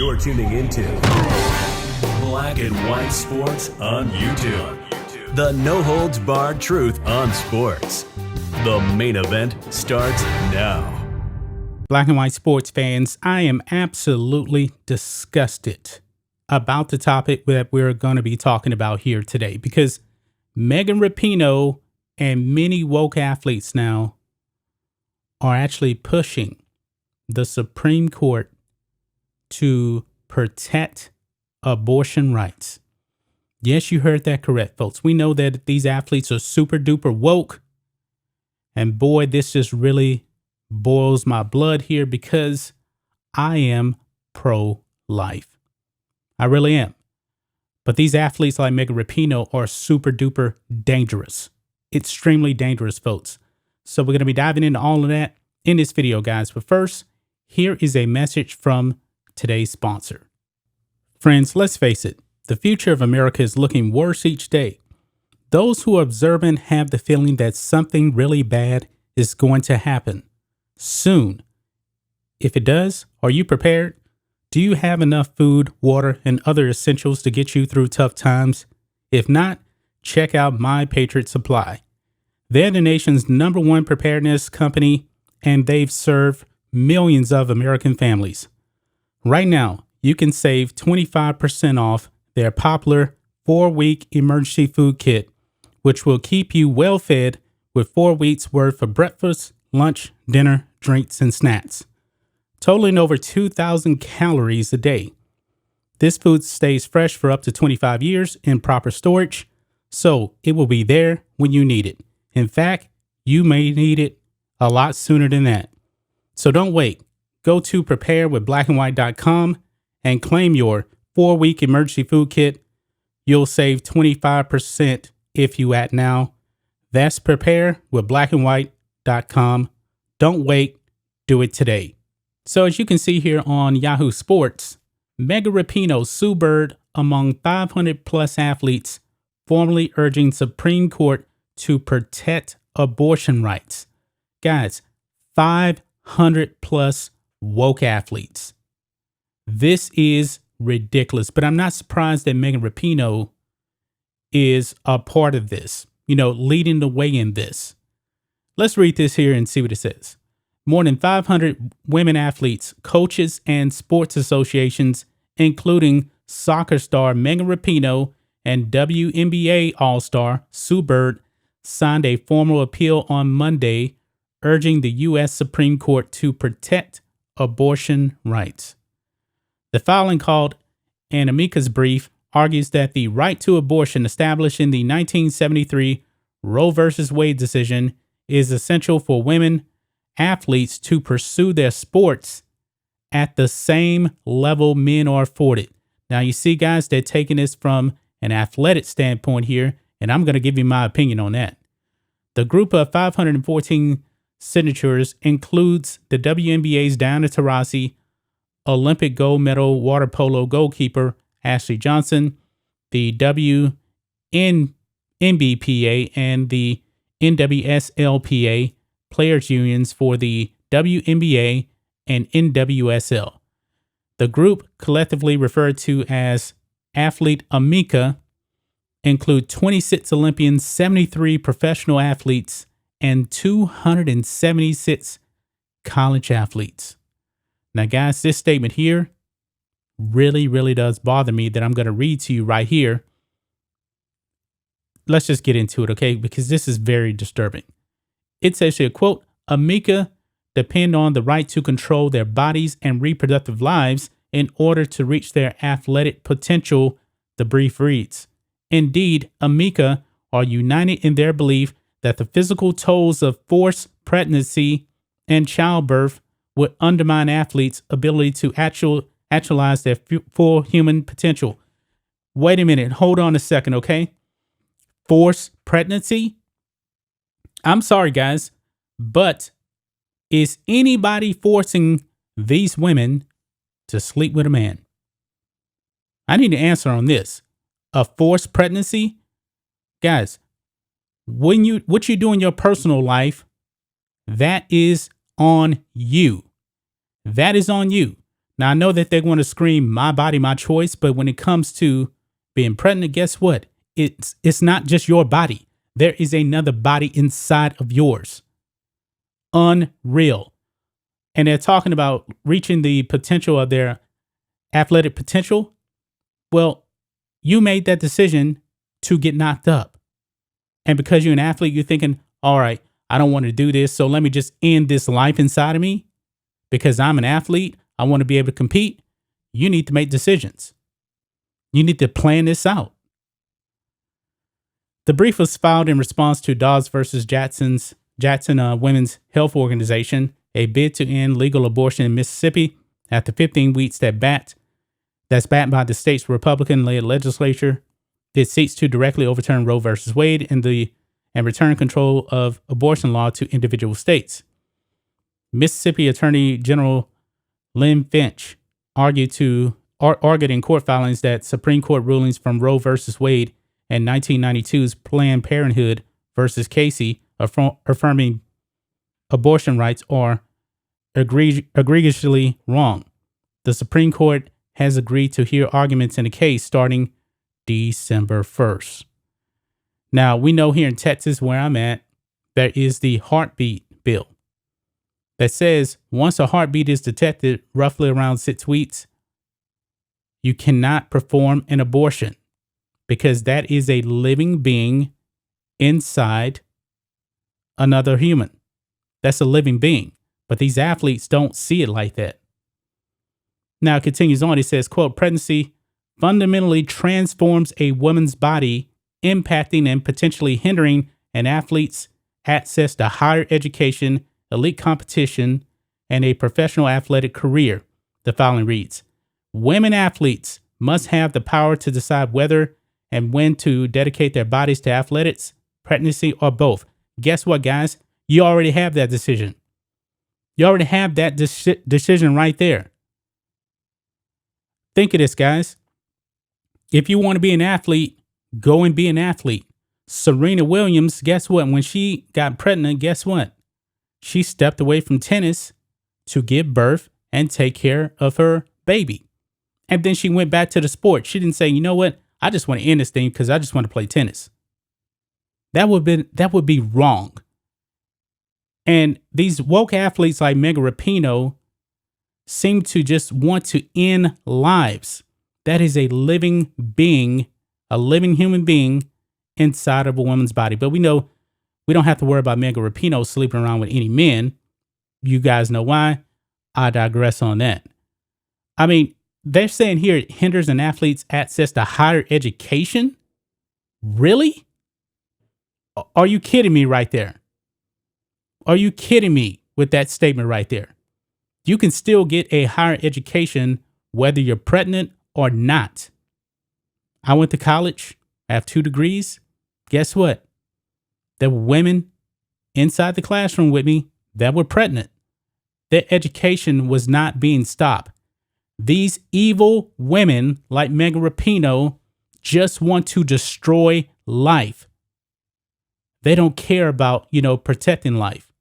You're tuning into Black and White Sports on YouTube. The no-holds-barred truth on sports. The main event starts now. Black and White sports fans, I am absolutely disgusted about the topic that we're going to be talking about here today, because Megan Rapinoe and many woke athletes now are actually pushing the Supreme Court to protect abortion rights. Yes, you heard that correct, folks. We know that these athletes are super duper woke. And boy, this just really boils my blood here because I am pro-life. I really am. But these athletes like Megan Rapinoe are super duper dangerous. Extremely dangerous, folks. So we're going to be diving into all of that in this video, guys. But first, here is a message from today's sponsor. Friends, let's face it, the future of America is looking worse each day. Those who are observant have the feeling that something really bad is going to happen soon. If it does, are you prepared? Do you have enough food, water, and other essentials to get you through tough times? If not, check out My Patriots Supply. They're the nation's #1 preparedness company, and they've served millions of American families. Right now, you can save 25% off their popular 4-week emergency food kit, which will keep you well fed with 4 weeks worth of breakfast, lunch, dinner, drinks, and snacks, totaling over 2,000 calories a day. This food stays fresh for up to 25 years in proper storage, so it will be there when you need it. In fact, you may need it a lot sooner than that. So don't wait. Go to preparewithblackandwhite.com and claim your 4-week emergency food kit. You'll save 25% if you act now. That's preparewithblackandwhite.com. Don't wait. Do it today. So as you can see here on Yahoo Sports, Megan Rapinoe, Sue Bird among 500 plus athletes formally urging Supreme Court to protect abortion rights. Guys, 500 plus woke athletes. This is ridiculous, but I'm not surprised that Megan Rapinoe is a part of this, leading the way in this. Let's read this here and see what it says. More than 500 women athletes, coaches, and sports associations, including soccer star Megan Rapinoe and WNBA All-Star Sue Bird, signed a formal appeal on Monday urging the U.S. Supreme Court to protect abortion rights. The filing, called an amicus brief, argues that the right to abortion established in the 1973 Roe v. Wade decision is essential for women athletes to pursue their sports at the same level men are afforded. Now, you see, guys, they're taking this from an athletic standpoint here, and I'm going to give you my opinion on that. The group of 514 signatures includes the WNBA's Diana Taurasi, Olympic gold medal water polo goalkeeper Ashley Johnson, the WNBPA and the NWSLPA players unions for the WNBA and NWSL. The group, collectively referred to as Athlete Amica, include 26 Olympians, 73 professional athletes, and 276 college athletes. Now, guys, this statement here really, really does bother me that I'm going to read to you right here. Let's just get into it, okay? Because this is very disturbing. It says here, quote, Amica depend on the right to control their bodies and reproductive lives in order to reach their athletic potential, the brief reads. Indeed, Amica are united in their belief that the physical tolls of forced pregnancy and childbirth would undermine athletes' ability to actualize their full human potential. Wait a minute. Hold on a second, okay? Forced pregnancy? I'm sorry, guys, but is anybody forcing these women to sleep with a man? I need an answer on this. A forced pregnancy? Guys, what you do in your personal life, that is on you. That is on you. Now, I know that they're going to scream, my body, my choice. But when it comes to being pregnant, guess what? It's not just your body. There is another body inside of yours. Unreal. And they're talking about reaching the potential of their athletic potential. Well, you made that decision to get knocked up. And because you're an athlete, you're thinking, all right, I don't want to do this. So let me just end this life inside of me because I'm an athlete. I want to be able to compete. You need to make decisions. You need to plan this out. The brief was filed in response to Dawes versus Jackson Women's Health Organization, a bid to end legal abortion in Mississippi after 15 weeks that's backed by the state's Republican-led legislature. It seeks to directly overturn Roe versus Wade and return control of abortion law to individual states. Mississippi Attorney General Lynn Finch argued in court filings that Supreme Court rulings from Roe versus Wade and 1992's Planned Parenthood versus Casey affirming abortion rights are egregiously wrong. The Supreme Court has agreed to hear arguments in the case starting December 1st. Now, we know here in Texas, where I'm at, there is the heartbeat bill that says once a heartbeat is detected roughly around 6 weeks, you cannot perform an abortion because that is a living being inside another human. That's a living being. But these athletes don't see it like that. Now it continues on. It says, quote, pregnancy fundamentally transforms a woman's body, impacting and potentially hindering an athlete's access to higher education, elite competition, and a professional athletic career. The following reads, women athletes must have the power to decide whether and when to dedicate their bodies to athletics, pregnancy, or both. Guess what, guys? You already have that decision. You already have that decision right there. Think of this, guys. If you want to be an athlete, go and be an athlete. Serena Williams, guess what? When she got pregnant, guess what? She stepped away from tennis to give birth and take care of her baby. And then she went back to the sport. She didn't say, you know what? I just want to end this thing because I just want to play tennis. That would be wrong. And these woke athletes like Megan Rapinoe seem to just want to end lives. That is a living being, a living human being inside of a woman's body. But we know we don't have to worry about Megan Rapinoe sleeping around with any men. You guys know why. I digress on that. I mean, they're saying here it hinders an athlete's access to higher education. Really? Are you kidding me right there? Are you kidding me with that statement right there? You can still get a higher education whether you're pregnant or not. I went to college. I have 2 degrees. Guess what? There were women inside the classroom with me that were pregnant. Their education was not being stopped. These evil women like Megan Rapinoe just want to destroy life. They don't care about, protecting life.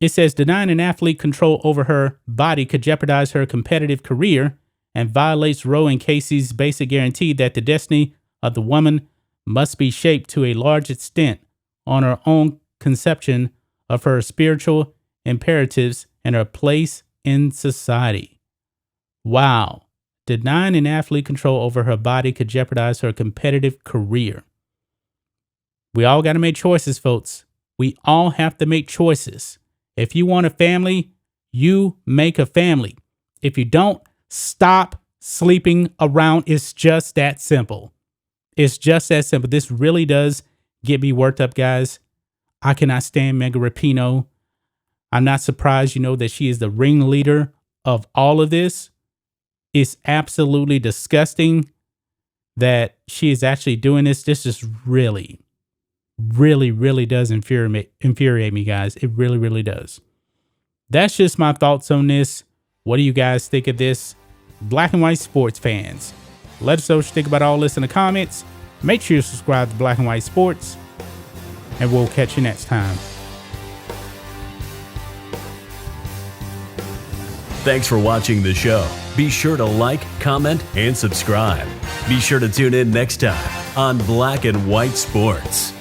It says denying an athlete control over her body could jeopardize her competitive career and violates Roe and Casey's basic guarantee that the destiny of the woman must be shaped to a large extent on her own conception of her spiritual imperatives and her place in society. Wow. Denying an athlete control over her body could jeopardize her competitive career. We all got to make choices, folks. We all have to make choices. If you want a family, you make a family. If you don't, stop sleeping around. It's just that simple. It's just that simple. This really does get me worked up, guys. I cannot stand Megan Rapinoe. I'm not surprised, that she is the ringleader of all of this. It's absolutely disgusting that she is actually doing this. This is really does infuriate me, guys. It really, really does. That's just my thoughts on this. What do you guys think of this? Black and White Sports fans, let us know what you think about all this in the comments. Make sure you subscribe to Black and White Sports, and we'll catch you next time. Thanks for watching the show. Be sure to like, comment, and subscribe. Be sure to tune in next time on Black and White Sports.